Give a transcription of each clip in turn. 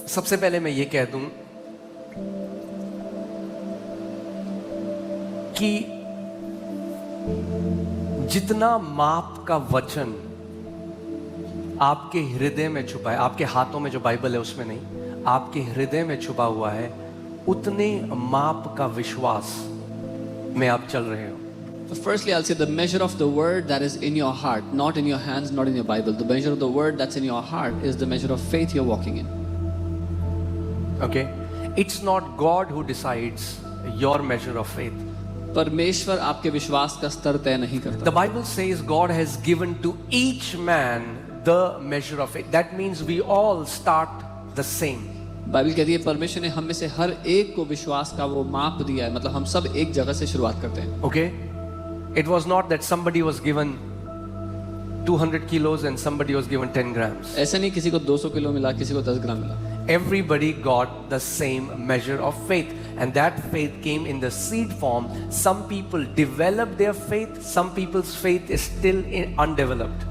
सबसे पहले मैं ये कह दूं कि जितना माप का वचन आपके हृदय में छुपा है, आपके हाथों में जो बाइबल है उसमें नहीं, आपके हृदय में छुपा हुआ है, उतने माप का विश्वास में आप चल रहे हो. So firstly, I'll say the measure of the word that is in your heart, not in your hands, not in your Bible. The measure of the word that's in your heart is the measure of faith you're walking in. Okay? It's not God who decides your measure of faith. परमेश्वर आपके विश्वास का स्तर तय नहीं करता. The Bible says God has given to each man the measure of faith. That means we all start the same. Bible कहती है परमेश्वर ने हम में से हर एक को विश्वास का वो माप दिया है, मतलब हम सब एक जगह से शुरुआत करते हैं. Okay? It was not that somebody was given 200 kilos and somebody was given 10 grams. ऐसा नहीं किसी को 200 किलो मिला, किसी को 10 ग्राम मिला. Everybody got the same measure of faith, and that faith came in the seed form. Some people developed their faith, some people's faith is still undeveloped.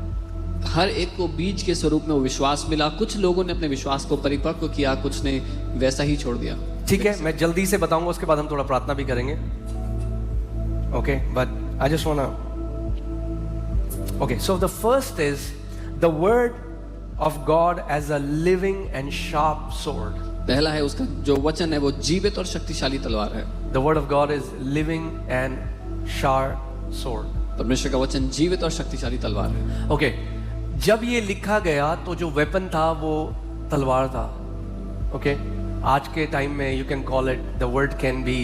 हर एक को बीज के स्वरूप में वो विश्वास मिला. कुछ लोगों ने अपने विश्वास को परिपक्व किया, कुछ ने वैसा ही छोड़ दिया. ठीक है, मैं जल्दी से बताऊंगा, उसके बाद हम थोड़ा प्रार्थना भी करेंगे. Okay, but I just wanna. Okay, so the first is the word of God as a living and sharp sword. पहला है उसका जो वचन है वो जीवित और शक्तिशाली तलवार है. The word of God is living and sharp sword. परमेश्वर का वचन जीवित और शक्तिशाली तलवार है. Okay, जब ये लिखा गया तो जो वेपन था वो तलवार था. Okay, आज के टाइम में you can call it, the word can be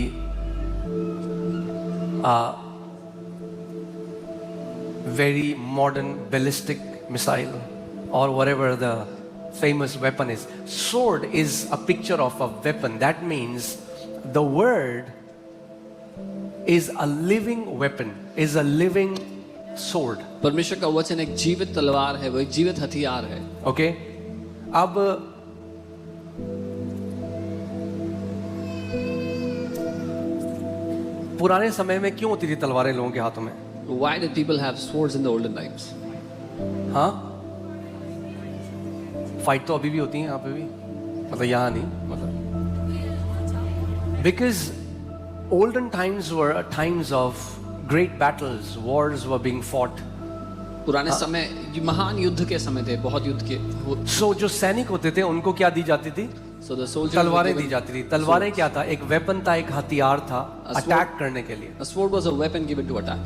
very modern ballistic missile or whatever the famous weapon is. Sword is a picture of a weapon. That means the word is a living weapon, is a living sword. परमेश्वर का वचन एक जीवित तलवार है, वो एक जीवित हथियार है. Okay? अब पुराने समय में क्यों होती थी तलवारें लोगों के हाथों में? Why did people have swords in the olden times? हाँ, फाइट तो अभी भी होती है यहाँ पे भी, मतलब यहाँ नहीं, मतलब because olden times were times of great battles, wars were being fought. पुराने समय महान युद्ध के समय थे, बहुत युद्ध के. So जो सैनिक होते थे उनको क्या दी जाती थी? So the soldiers तलवारें दी जाती थी. तलवारें क्या था? एक वेपन था, एक हथियार था अटैक करने के लिए. A sword was a weapon given to attack.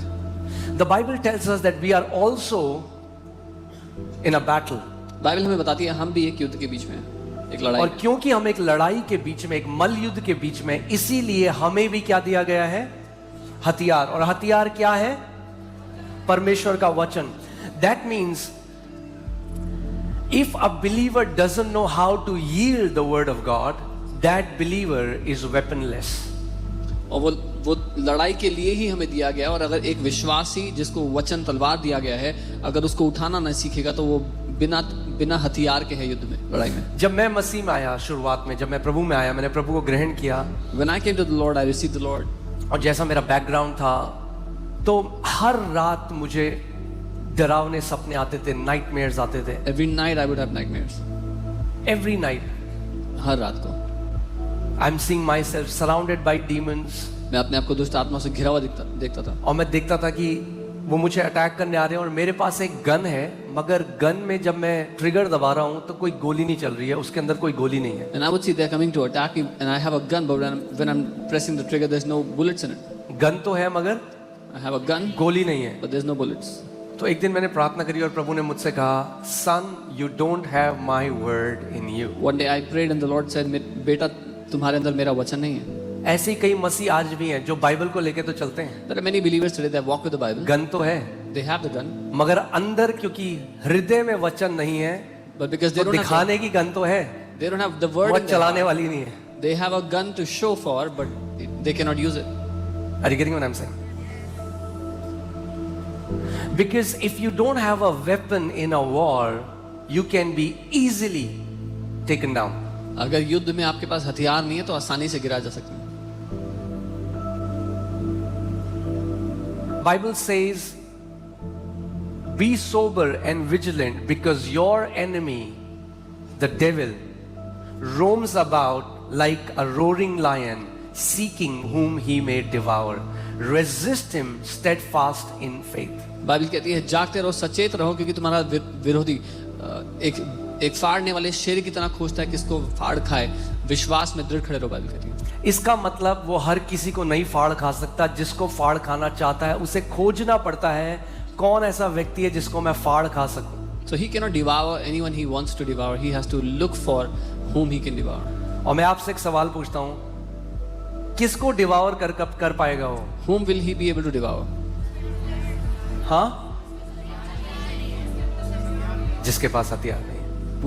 The Bible tells us that we are also in a battle. Bible हमें बताती है हम भी एक युद्ध के बीच में हैं, एक लड़ाई. और क्योंकि हम एक लड़ाई के बीच में, एक मल युद्ध के बीच में, इसीलिए हमें भी क्या दिया गया है? हथियार. और हथियार क्या है? परमेश्वर का वचन. That means if a believer doesn't know how to yield the word of God, that believer is weaponless. और वो लड़ाई के लिए ही हमें दिया गया. और अगर एक विश्वासी जिसको वचन तलवार दिया गया है, अगर उसको उठाना नहीं सीखेगा तो वो बिना हथियार के है युद्ध में, लड़ाई में. जब मैं मसीह में आया, शुरुआत में जब मैं प्रभु में आया, मैंने प्रभु को ग्रहण किया. When I came to the Lord, I received the Lord. और जैसा मेरा बैकग्राउंड था, तो हर रात मुझे डरावने सपने आते थे, नाइटमेयर्स आते थे. Every night I would have nightmares. Every night. हर रात को. I'm seeing myself surrounded by demons. मैं अपने आप को दुष्ट आत्मा से घिरा हुआ देखता था. और मैं देखता था कि वो मुझे अटैक करने आ रहे हैं और मेरे पास एक गन है, मगर गन में जब मैं ट्रिगर दबा रहा हूँ तो कोई गोली नहीं चल रही है, उसके अंदर कोई गोली नहीं है. And I would see they're coming to attack me and I have a gun, but when I'm pressing the trigger there's no bullets in it. Gun तो है मगर I have a gun, गोली नहीं है. but there's no bullets. तो एक दिन मैंने प्रार्थना करी और प्रभु ने मुझसे कहा, Son, you don't have my word in you. One day I prayed and the Lord said, बेटा तुम्हारे अंदर मेरा वचन नहीं है. ऐसे ही कई मसीह आज भी हैं जो बाइबल को लेके तो चलते हैं. There are many believers today that walk with the Bible. Gun तो है, They have the gun, मगर अंदर क्योंकि हृदय में वचन नहीं है, but because they तो don't have दिखाने की गन तो है, they don't have the word वो in their चलाने heart. वाली नहीं है. They have a gun to show for, but they cannot use it. Are you getting what I'm saying? Because if you don't have a weapon in a war, you can be easily taken down. अगर युद्ध में आपके पास हथियार नहीं है तो आसानी से गिरा जा सकते हैं. Bible says, be sober and vigilant because your enemy, the devil, roams about like a roaring lion, seeking whom he may devour. Resist him steadfast in faith. Bible कहती है जागते रहो, सचेत रहो, क्योंकि तुम्हारा विरोधी एक फाड़ने वाले शेर की तरह खोजता है किसको फाड़ खाए। विश्वास में दृढ़ खड़े रहो, बाइबल कहती है। इसका मतलब वो हर किसी को नहीं फाड़ खा सकता। जिसको फाड़ खाना चाहता है उसे खोजना पड़ता है, कौन ऐसा व्यक्ति है जिसको मैं फाड़ खा सकूं। So he cannot devour anyone he wants to devour. He has to look for whom he can devour. और मैं आपसे एक सवाल पूछता हूं, किसको डिवावर कर पाएगा वो? Whom will he be able to devour? हाँ, जिसके पास हथियार नहीं।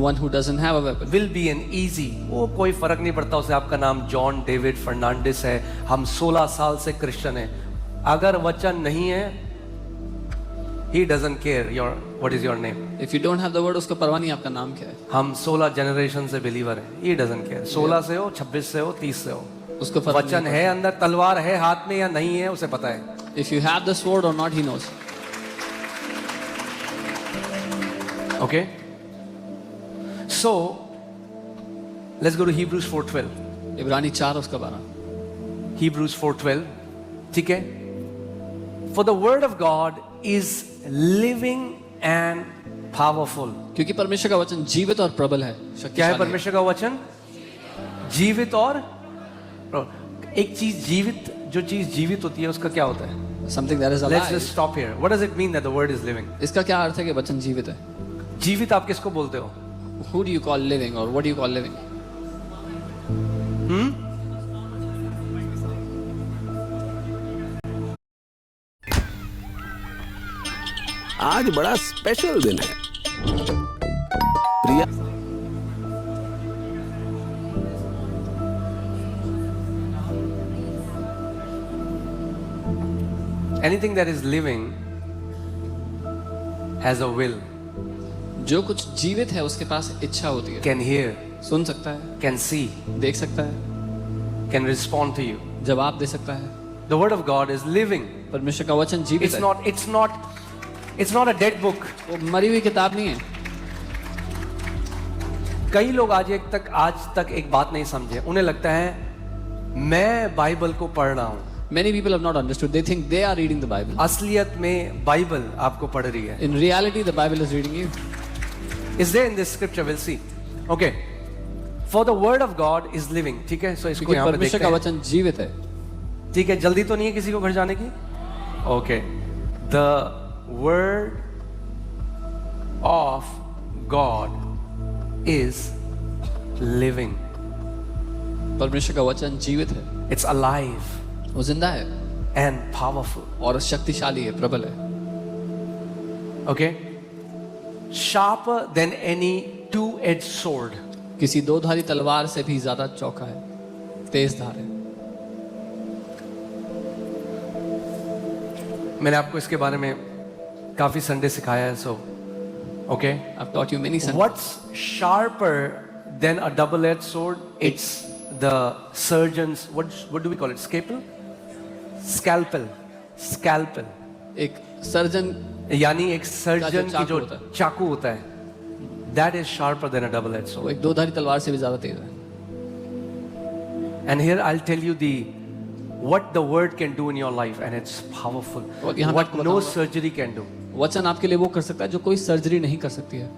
One who doesn't have a weapon. Will be an easy, वो कोई फर्क नहीं पड़ता उसे आपका नाम जॉन डेविड फर्नांडिस है, हम 16 साल से क्रिश्चियन है, अगर वचन नहीं है, he doesn't care what is your name. If you don't have the word, उसको परवाह नहीं आपका नाम क्या है। हम 16 जनरेशन से बिलीवर हैं, he doesn't care. 16 से हो, 26 से हो, 30 से हो, उसको फर्क नहीं वचन है अंदर, तलवार है हाथ में या नहीं है उसे पता है। पड़ता। If you have the sword or not, he knows. Okay, so let's go to Hebrews 4:12. इब्रानी 4 उसका 12। Hebrews 4:12, ठीक है? For the word of God is living and powerful. क्योंकि परमेश्वर का वचन जीवित और प्रबल है, क्या है शक्तिशाली है। परमेश्वर का वचन? जीवित और एक चीज जीवित, जो चीज जीवित होती है उसका क्या होता है? Something that is Let's alive. just stop here. What does it mean that the word is living? इसका क्या अर्थ है कि वचन जीवित है? जीवित आप किसको बोलते हो? Who do you call living or what do you call living? आज बड़ा स्पेशल दिन है। प्रिया Anything that is living has a will, जो कुछ जीवित है उसके पास इच्छा होती है, can hear, सुन सकता है, can see, देख सकता है, can respond to you. जवाब दे सकता है। The word of God is living. परमेश्वर का वचन जीवित है। It's not a dead book. वो मरी हुई किताब नहीं है। कई लोग आज तक एक बात नहीं समझे, उन्हें लगता है मैं बाइबल को पढ़ रहा हूं। Many people have not understood. They think they are reading the Bible. असलियत में बाइबल आपको पढ़ रही है। In reality, the Bible is reading you. Is there in this scripture? We'll see. Okay. For the word of God is living. ठीक है, so इसको क्योंकि यहाँ पे परमेश्वर देखते का हैं। वचन जीवित है। ठीक है, जल्दी तो नहीं है किसी को घर जाने की? Okay. The word of God is living. परमेश्वर का वचन जीवित है, It's alive वो जिंदा है and powerful. और शक्तिशाली है, प्रबल है। Okay. Sharper than any two-edged sword. किसी दो धारी तलवार से भी ज्यादा चौका है, तेज धार है। मैंने आपको इसके बारे में काफी संडे सिखाया है, so okay. I've taught you many sentences. What's sharper than a double-edged sword? It's the surgeon's, what do we call it? Scalpel. एक सर्जन यानी एक सर्जन की जो चाकू होता है। चाकू होता है, that is sharper than a double-edged वो sword. एक दो धारी तलवार से भी ज्यादा तेज है। And here I'll tell you what the word can do in your life, and it's powerful. और यहाँ पे What आपको no बताऊंगा। surgery can do, वचन आपके लिए वो कर सकता है जो कोई सर्जरी नहीं कर सकती है।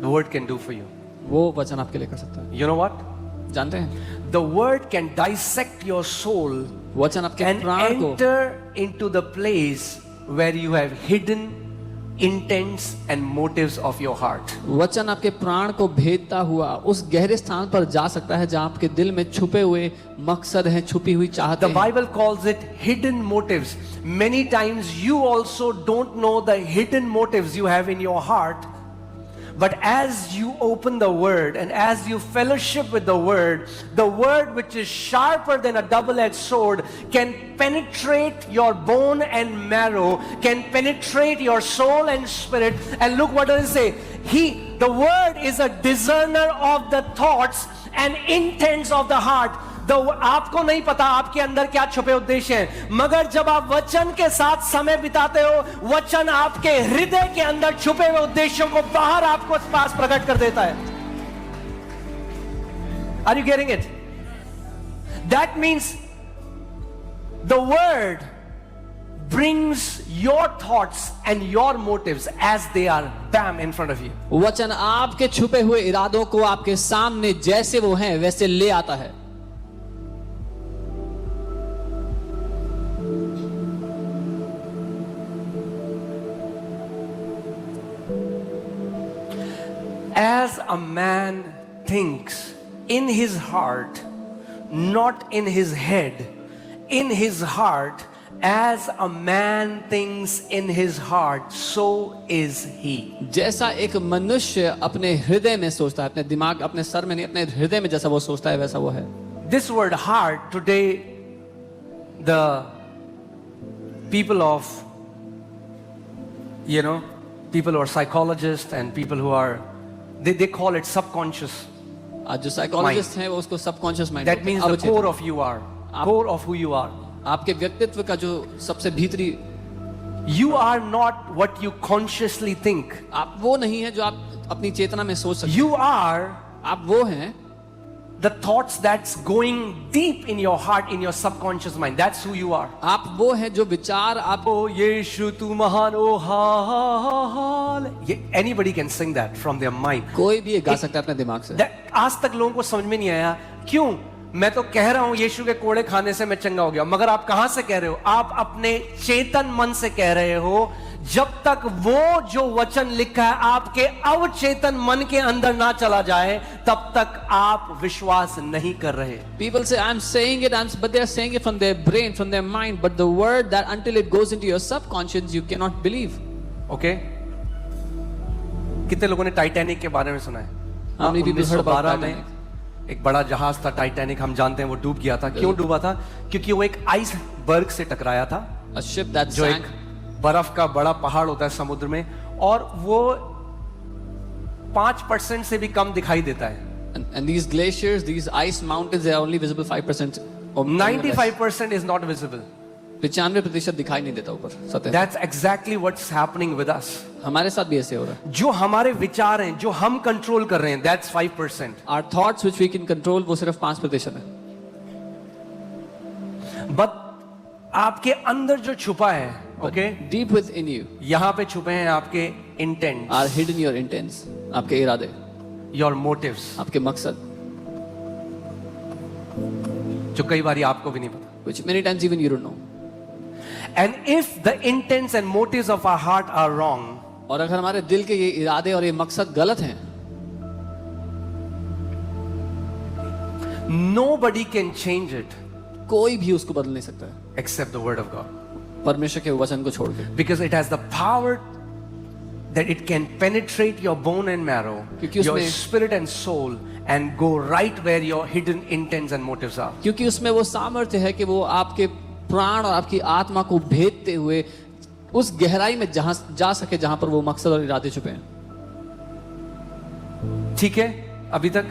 the word can do for you. वो वचन आपके लिए कर सकता है। You know what? जानते हैं, The word can dissect your soul वचन आपके and प्राण को enter into the place where you have hidden intents and motives of your heart. वचन आपके प्राण को भेदता हुआ उस गहरे स्थान पर जा सकता है जहां आपके दिल में छुपे हुए मकसद हैं, छुपी हुई चाहते The हैं। Bible calls it hidden motives. Many times you also don't know the hidden motives you have in your heart. But as you open the word and as you fellowship with the word which is sharper than a double-edged sword can penetrate your bone and marrow, can penetrate your soul and spirit. And look what does it say? The word is a discerner of the thoughts and intents of the heart. आपको नहीं पता आपके अंदर क्या छुपे उद्देश्य हैं, मगर जब आप वचन के साथ समय बिताते हो, वचन आपके हृदय के अंदर छुपे हुए उद्देश्यों को बाहर आपको पास प्रकट कर देता है। Are you getting it? That means the word brings your thoughts and your motives as they are bam in front of you. वचन आपके छुपे हुए इरादों को आपके सामने जैसे वो हैं वैसे ले आता है. As a man thinks in his heart, not in his head, in his heart, as a man thinks in his heart, so is he. जैसा एक मनुष्य अपने हृदय में सोचता है, अपने दिमाग, अपने सर में नहीं, अपने हृदय में जैसा वो सोचता है वैसा वो है. This word heart, today the people of, people who are psychologists and people who are, they call it subconscious. आज जो साइकोलॉजिस्ट हैं वो उसको subconscious mind. That means the core of you are, core of who you are. आपके व्यक्तित्व का जो सबसे भीतरी. You are not what you consciously think. आप वो नहीं है जो आप अपनी चेतना में सोच सकते. You are आप वो हैं the thoughts that's going deep in your heart, in your subconscious mind. That's who you are. आप वो हैं जो विचार आप. Oh यीशु तू महान, oh anybody can sing that from their mind. कोई भी ये गा सकता है अपने दिमाग से. आज तक लोगों को समझ में नहीं आया क्यों. मैं तो कह रहा हूं यीशु के कोड़े खाने से मैं चंगा हो गया, मगर आप कहां से कह रहे हो? आप अपने चेतन मन से कह रहे हो. जब तक वो जो वचन लिखा है आपके अवचेतन मन के अंदर ना चला जाए तब तक आप विश्वास नहीं कर रहे. People say I'm saying it, but they are saying it from their brain, from their mind, but the word that until it goes into your subconscious you cannot believe. Okay? कितने लोगों ने टाइटैनिक के बारे में सुना है? How many people heard about 1912 में Titanic? एक बड़ा जहाज था टाइटैनिक, हम जानते हैं वो डूब गया था. क्यों डूबा था? क्योंकि वो एक आइसबर्ग से टकराया था. A ship that जो sank. एक बर्फ का बड़ा पहाड़ होता है समुद्र में, और वो 5% से भी कम दिखाई देता है. And these glaciers, these ice mountains, they are only visible 5%. Or 95% is not visible. 95% दिखाई नहीं देता ऊपर सतह. That's exactly what's happening with us. हमारे साथ भी ऐसे हो रहा है. जो हमारे विचार हैं, जो हम कंट्रोल कर रहे हैं, that's 5%. Our thoughts which we can control वो सिर्फ 5% है. But आपके अंदर जो छुपा है, okay? Deep within you यहाँ पे छुपे हैं आपके intents, are hidden your intents. आपके इरादे, your motives, आपके मकसद, जो कई बार आपको भी नहीं पता. which many times even you don't know. And if the intents and motives of our heart are wrong, और अगर हमारे दिल के ये इरादे और ये मकसद गलत हैं, nobody can change it कोई भी उसको बदल नहीं सकता है except the word of God. परमेश्वर के वचन को छोड़ के. Because it has the power that it can penetrate your bone and marrow, क्योंकि your उसमें- spirit and soul, and go right where your hidden intents and motives are. क्योंकि उसमें वो सामर्थ्य है कि वो आपके प्राण और आपकी आत्मा को भेदते हुए उस गहराई में जहां जा सके जहां पर वो मकसद और इरादे छुपे हैं. ठीक है अभी तक?